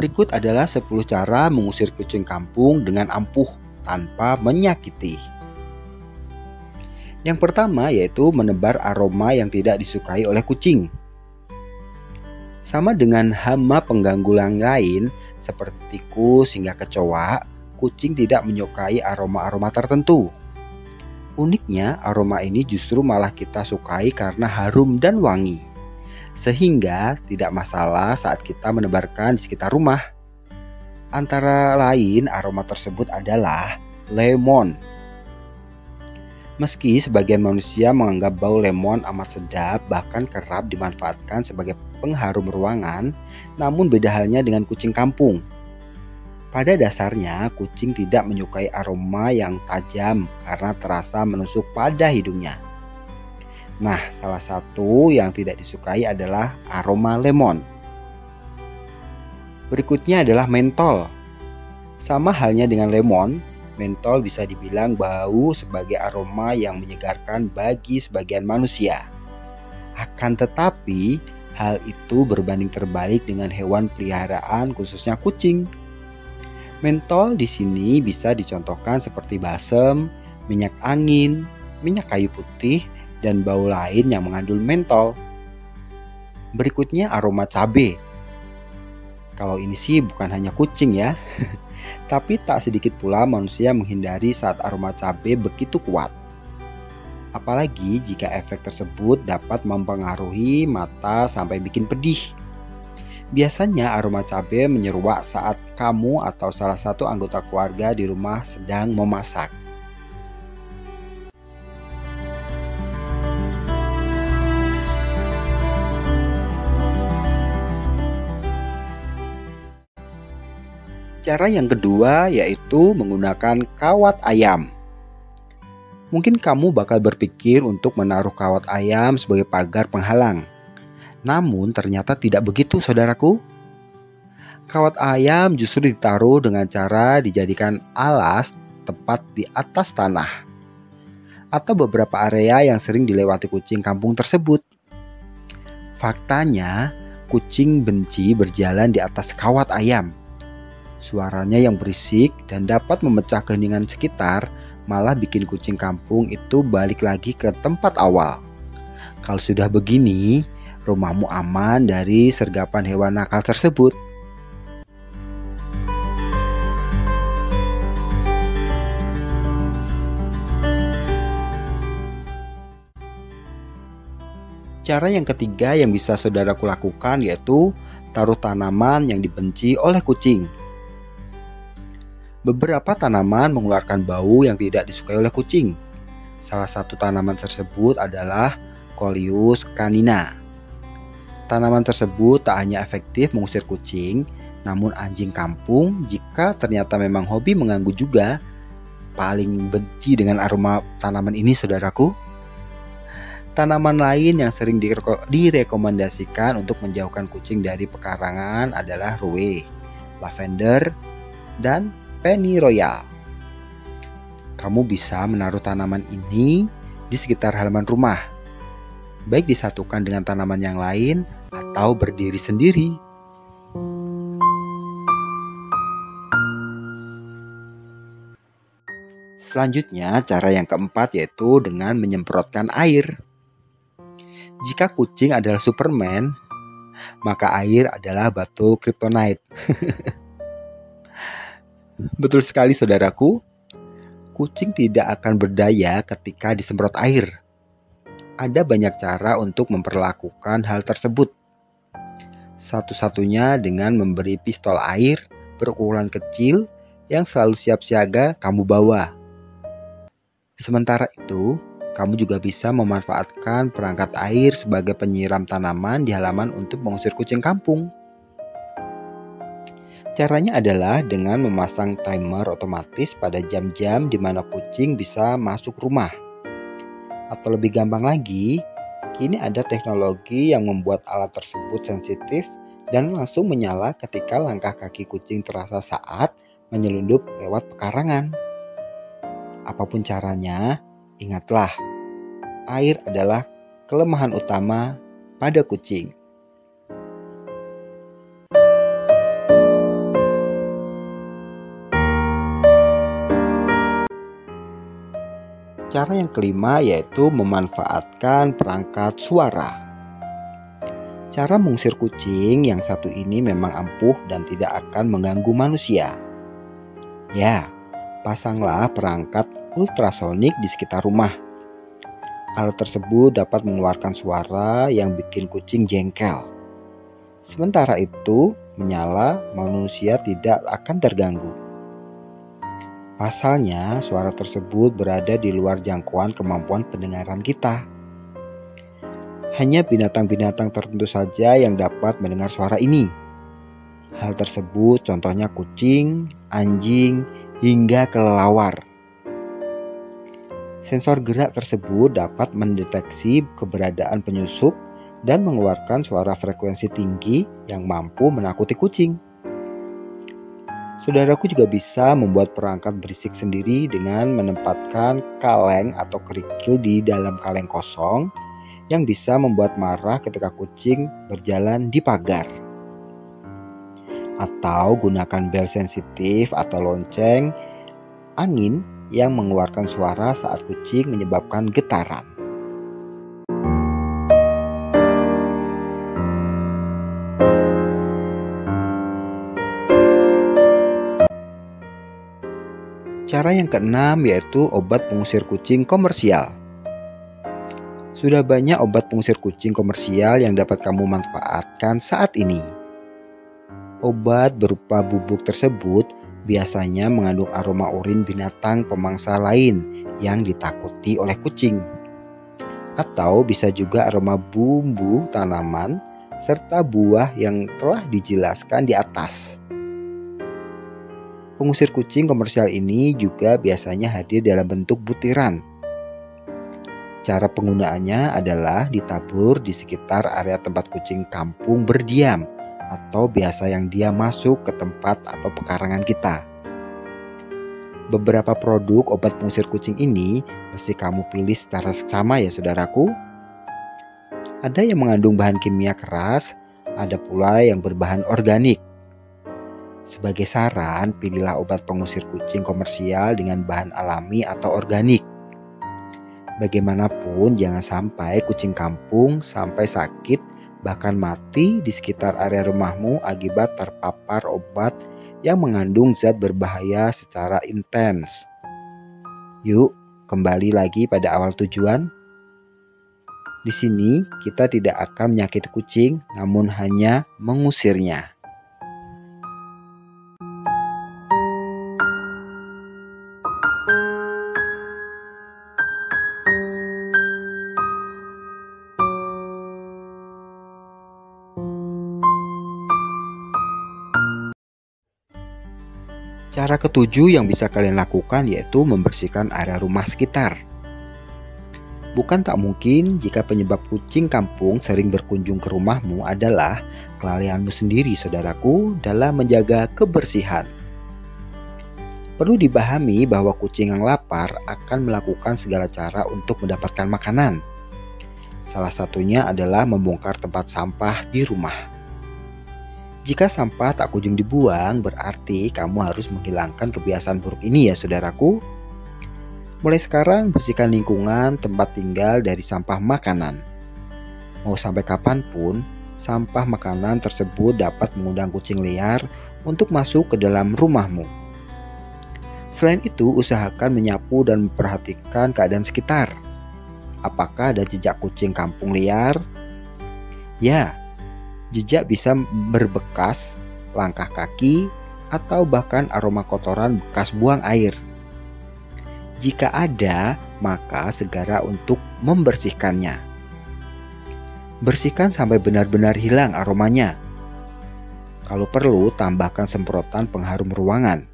Berikut adalah 10 cara mengusir kucing kampung dengan ampuh tanpa menyakiti. Yang pertama yaitu menebar aroma yang tidak disukai oleh kucing. Sama dengan hama pengganggu yang lain seperti tikus hingga kecoa, kucing tidak menyukai aroma-aroma tertentu. Uniknya, aroma ini justru malah kita sukai karena harum dan wangi. Sehingga tidak masalah saat kita menebarkan di sekitar rumah. Antara lain aroma tersebut adalah lemon. Meski sebagian manusia menganggap bau lemon amat sedap, bahkan kerap dimanfaatkan sebagai pengharum ruangan, namun beda halnya dengan kucing kampung. Pada dasarnya, kucing tidak menyukai aroma yang tajam karena terasa menusuk pada hidungnya. Nah, salah satu yang tidak disukai adalah aroma lemon. Berikutnya adalah mentol. Sama halnya dengan lemon, mentol bisa dibilang bau sebagai aroma yang menyegarkan bagi sebagian manusia. Akan tetapi, hal itu berbanding terbalik dengan hewan peliharaan khususnya kucing. Mentol di sini bisa dicontohkan seperti balsem, minyak angin, minyak kayu putih, dan bau lain yang mengandung mentol. Berikutnya aroma cabai. Kalau ini sih bukan hanya kucing ya, tapi tak sedikit pula manusia menghindari saat aroma cabai begitu kuat. Apalagi jika efek tersebut dapat mempengaruhi mata sampai bikin pedih. Biasanya aroma cabai menyeruak saat kamu atau salah satu anggota keluarga di rumah sedang memasak. Cara yang kedua yaitu menggunakan kawat ayam. Mungkin kamu bakal berpikir untuk menaruh kawat ayam sebagai pagar penghalang. Namun ternyata tidak begitu saudaraku. Kawat ayam justru ditaruh dengan cara dijadikan alas tepat di atas tanah atau beberapa area yang sering dilewati kucing kampung tersebut. Faktanya, kucing benci berjalan di atas kawat ayam. Suaranya yang berisik dan dapat memecah keheningan sekitar malah bikin kucing kampung itu balik lagi ke tempat awal. Kalau sudah begini, rumahmu aman dari sergapan hewan nakal tersebut. Cara yang ketiga yang bisa saudaraku lakukan yaitu taruh tanaman yang dibenci oleh kucing. Beberapa tanaman mengeluarkan bau yang tidak disukai oleh kucing. Salah satu tanaman tersebut adalah Coleus canina. Tanaman tersebut tak hanya efektif mengusir kucing, namun anjing kampung jika ternyata memang hobi mengganggu juga paling benci dengan aroma tanaman ini saudaraku. Tanaman lain yang sering direkomendasikan untuk menjauhkan kucing dari pekarangan adalah ruwe, lavender, dan pennyroyal. Kamu bisa menaruh tanaman ini di sekitar halaman rumah, baik disatukan dengan tanaman yang lain atau berdiri sendiri. Selanjutnya, cara yang keempat yaitu dengan menyemprotkan air. Jika kucing adalah Superman, maka air adalah batu kryptonite. Betul sekali saudaraku, kucing tidak akan berdaya ketika disemprot air. Ada banyak cara untuk memperlakukan hal tersebut. Satu-satunya dengan memberi pistol air berukuran kecil yang selalu siap siaga kamu bawa. Sementara itu, kamu juga bisa memanfaatkan perangkat air sebagai penyiram tanaman di halaman untuk mengusir kucing kampung. Caranya adalah dengan memasang timer otomatis pada jam-jam di mana kucing bisa masuk rumah. Atau lebih gampang lagi, kini ada teknologi yang membuat alat tersebut sensitif dan langsung menyala ketika langkah kaki kucing terasa saat menyelundup lewat pekarangan. Apapun caranya, ingatlah, air adalah kelemahan utama pada kucing. Cara yang kelima yaitu memanfaatkan perangkat suara. Cara mengusir kucing yang satu ini memang ampuh dan tidak akan mengganggu manusia. Ya, pasanglah perangkat ultrasonik di sekitar rumah. Alat tersebut dapat mengeluarkan suara yang bikin kucing jengkel. Sementara itu, menyala, manusia tidak akan terganggu. Pasalnya, suara tersebut berada di luar jangkauan kemampuan pendengaran kita. Hanya binatang-binatang tertentu saja yang dapat mendengar suara ini. Hal tersebut contohnya kucing, anjing, hingga kelelawar. Sensor gerak tersebut dapat mendeteksi keberadaan penyusup dan mengeluarkan suara frekuensi tinggi yang mampu menakuti kucing. Saudaraku juga bisa membuat perangkat berisik sendiri dengan menempatkan kaleng atau kerikil di dalam kaleng kosong yang bisa membuat marah ketika kucing berjalan di pagar. Atau gunakan bel sensitif atau lonceng angin yang mengeluarkan suara saat kucing menyebabkan getaran. Cara yang keenam yaitu obat pengusir kucing komersial. Sudah banyak obat pengusir kucing komersial yang dapat kamu manfaatkan saat ini. Obat berupa bubuk tersebut biasanya mengandung aroma urin binatang pemangsa lain yang ditakuti oleh kucing. Atau bisa juga aroma bumbu tanaman serta buah yang telah dijelaskan di atas. Pengusir kucing komersial ini juga biasanya hadir dalam bentuk butiran. Cara penggunaannya adalah ditabur di sekitar area tempat kucing kampung berdiam atau biasa yang dia masuk ke tempat atau pekarangan kita. Beberapa produk obat pengusir kucing ini mesti kamu pilih secara seksama ya saudaraku. Ada yang mengandung bahan kimia keras, ada pula yang berbahan organik. Sebagai saran, pilihlah obat pengusir kucing komersial dengan bahan alami atau organik. Bagaimanapun, jangan sampai kucing kampung sampai sakit bahkan mati di sekitar area rumahmu akibat terpapar obat yang mengandung zat berbahaya secara intens. Yuk, kembali lagi pada awal tujuan. Di sini kita tidak akan menyakiti kucing, namun hanya mengusirnya. Cara ketujuh yang bisa kalian lakukan yaitu membersihkan area rumah sekitar. Bukan tak mungkin jika penyebab kucing kampung sering berkunjung ke rumahmu adalah kelalaianmu sendiri saudaraku dalam menjaga kebersihan. Perlu dipahami bahwa kucing yang lapar akan melakukan segala cara untuk mendapatkan makanan. Salah satunya adalah membongkar tempat sampah di rumah. Jika sampah tak kunjung dibuang, berarti kamu harus menghilangkan kebiasaan buruk ini ya saudaraku. Mulai sekarang bersihkan lingkungan tempat tinggal dari sampah makanan. Mau sampai kapanpun, sampah makanan tersebut dapat mengundang kucing liar untuk masuk ke dalam rumahmu. Selain itu, usahakan menyapu dan memperhatikan keadaan sekitar. Apakah ada jejak kucing kampung liar? Ya, jejak bisa berbekas langkah kaki atau bahkan aroma kotoran bekas buang air. Jika ada, maka segera untuk membersihkannya. Bersihkan sampai benar-benar hilang aromanya. Kalau perlu, tambahkan semprotan pengharum ruangan.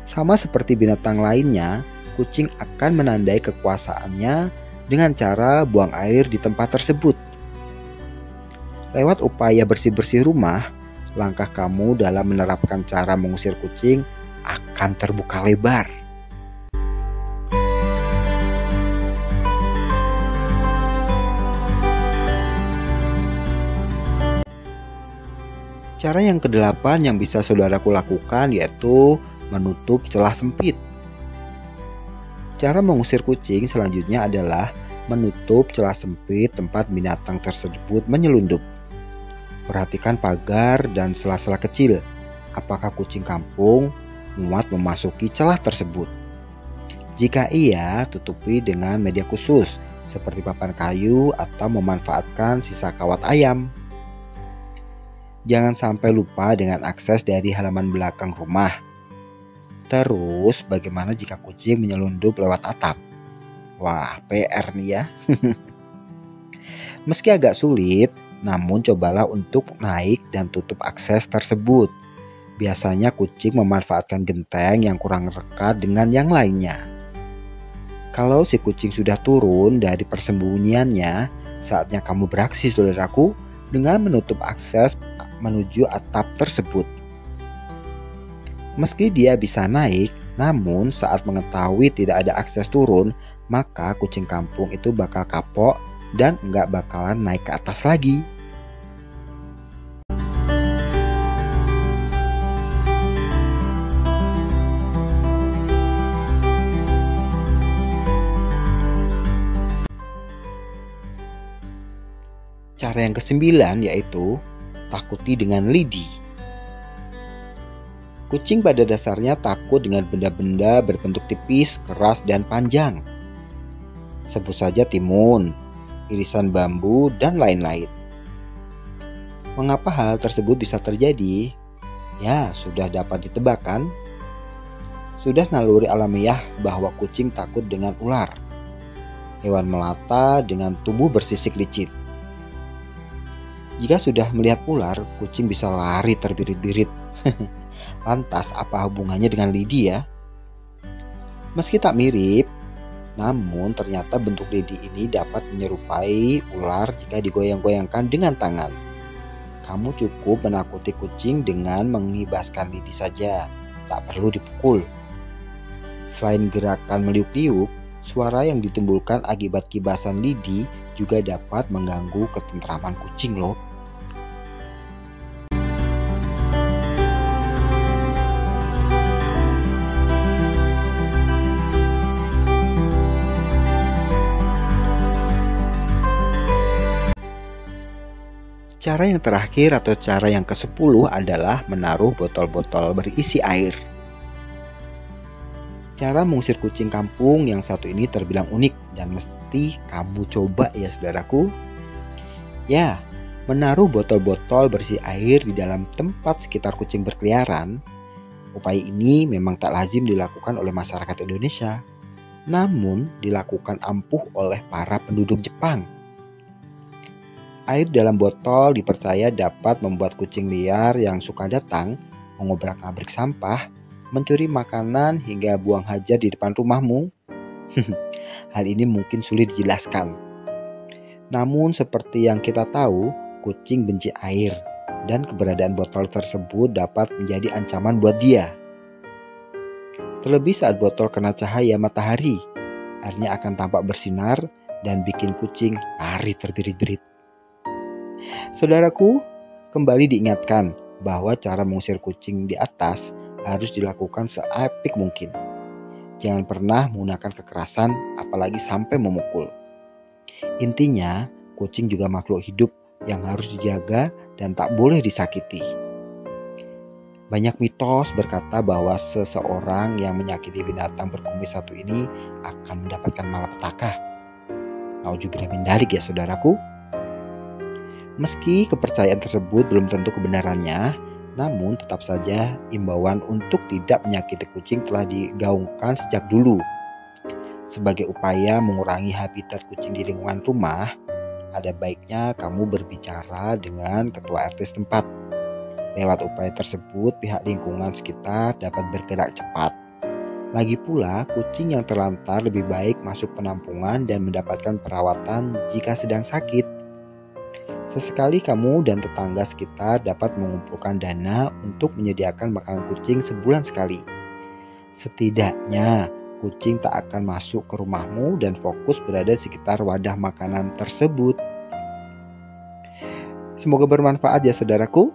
Sama seperti binatang lainnya, kucing akan menandai kekuasaannya dengan cara buang air di tempat tersebut. Lewat upaya bersih-bersih rumah, langkah kamu dalam menerapkan cara mengusir kucing akan terbuka lebar. Cara yang kedelapan yang bisa saudaraku lakukan yaitu menutup celah sempit. Cara mengusir kucing selanjutnya adalah menutup celah sempit tempat binatang tersebut menyelundup. Perhatikan pagar dan sela-sela kecil. Apakah kucing kampung muat memasuki celah tersebut? Jika iya, tutupi dengan media khusus seperti papan kayu atau memanfaatkan sisa kawat ayam. Jangan sampai lupa dengan akses dari halaman belakang rumah. Terus, bagaimana jika kucing menyelundup lewat atap? Wah, PR nih ya. Meski agak sulit, namun cobalah untuk naik dan tutup akses tersebut. Biasanya kucing memanfaatkan genteng yang kurang rekat dengan yang lainnya. Kalau si kucing sudah turun dari persembunyiannya, saatnya kamu beraksi, saudaraku, dengan menutup akses menuju atap tersebut. Meski dia bisa naik, namun saat mengetahui tidak ada akses turun, maka kucing kampung itu bakal kapok dan nggak bakalan naik ke atas lagi. Cara yang kesembilan yaitu takuti dengan lidi. Kucing pada dasarnya takut dengan benda-benda berbentuk tipis, keras, dan panjang. Sebut saja timun, irisan bambu, dan lain-lain. Mengapa hal tersebut bisa terjadi? Ya, sudah dapat ditebak kan? Sudah naluri alamiah bahwa kucing takut dengan ular, hewan melata dengan tubuh bersisik licin. Jika sudah melihat ular, kucing bisa lari terbirit-birit. Lantas apa hubungannya dengan lidi ya? Meski tak mirip, namun ternyata bentuk lidi ini dapat menyerupai ular jika digoyang-goyangkan dengan tangan. Kamu cukup menakuti kucing dengan mengibaskan lidi saja, tak perlu dipukul. Selain gerakan meliuk-liuk, suara yang ditimbulkan akibat kibasan lidi juga dapat mengganggu ketentraman kucing loh. Cara yang terakhir atau cara yang ke-10 adalah menaruh botol-botol berisi air. Cara mengusir kucing kampung yang satu ini terbilang unik dan mesti kamu coba ya saudaraku. Ya, menaruh botol-botol berisi air di dalam tempat sekitar kucing berkeliaran. Upaya ini memang tak lazim dilakukan oleh masyarakat Indonesia, namun dilakukan ampuh oleh para penduduk Jepang. Air dalam botol dipercaya dapat membuat kucing liar yang suka datang, mengobrak-abrik sampah, mencuri makanan hingga buang hajat di depan rumahmu. Hal ini mungkin sulit dijelaskan. Namun seperti yang kita tahu, kucing benci air dan keberadaan botol tersebut dapat menjadi ancaman buat dia. Terlebih saat botol kena cahaya matahari, airnya akan tampak bersinar dan bikin kucing lari terbirit-birit. Saudaraku, kembali diingatkan bahwa cara mengusir kucing di atas harus dilakukan seepik mungkin. Jangan pernah menggunakan kekerasan, apalagi sampai memukul. Intinya, kucing juga makhluk hidup yang harus dijaga dan tak boleh disakiti. Banyak mitos berkata bahwa seseorang yang menyakiti binatang berkumis satu ini akan mendapatkan malapetaka. Nauzubillah min dzalik ya saudaraku. Meski kepercayaan tersebut belum tentu kebenarannya, namun tetap saja imbauan untuk tidak menyakiti kucing telah digaungkan sejak dulu. Sebagai upaya mengurangi habitat kucing di lingkungan rumah, ada baiknya kamu berbicara dengan ketua RT setempat. Lewat upaya tersebut, pihak lingkungan sekitar dapat bergerak cepat. Lagi pula, kucing yang terlantar lebih baik masuk penampungan dan mendapatkan perawatan jika sedang sakit. Sesekali kamu dan tetangga sekitar dapat mengumpulkan dana untuk menyediakan makanan kucing sebulan sekali. Setidaknya, kucing tak akan masuk ke rumahmu dan fokus berada di sekitar wadah makanan tersebut. Semoga bermanfaat ya saudaraku.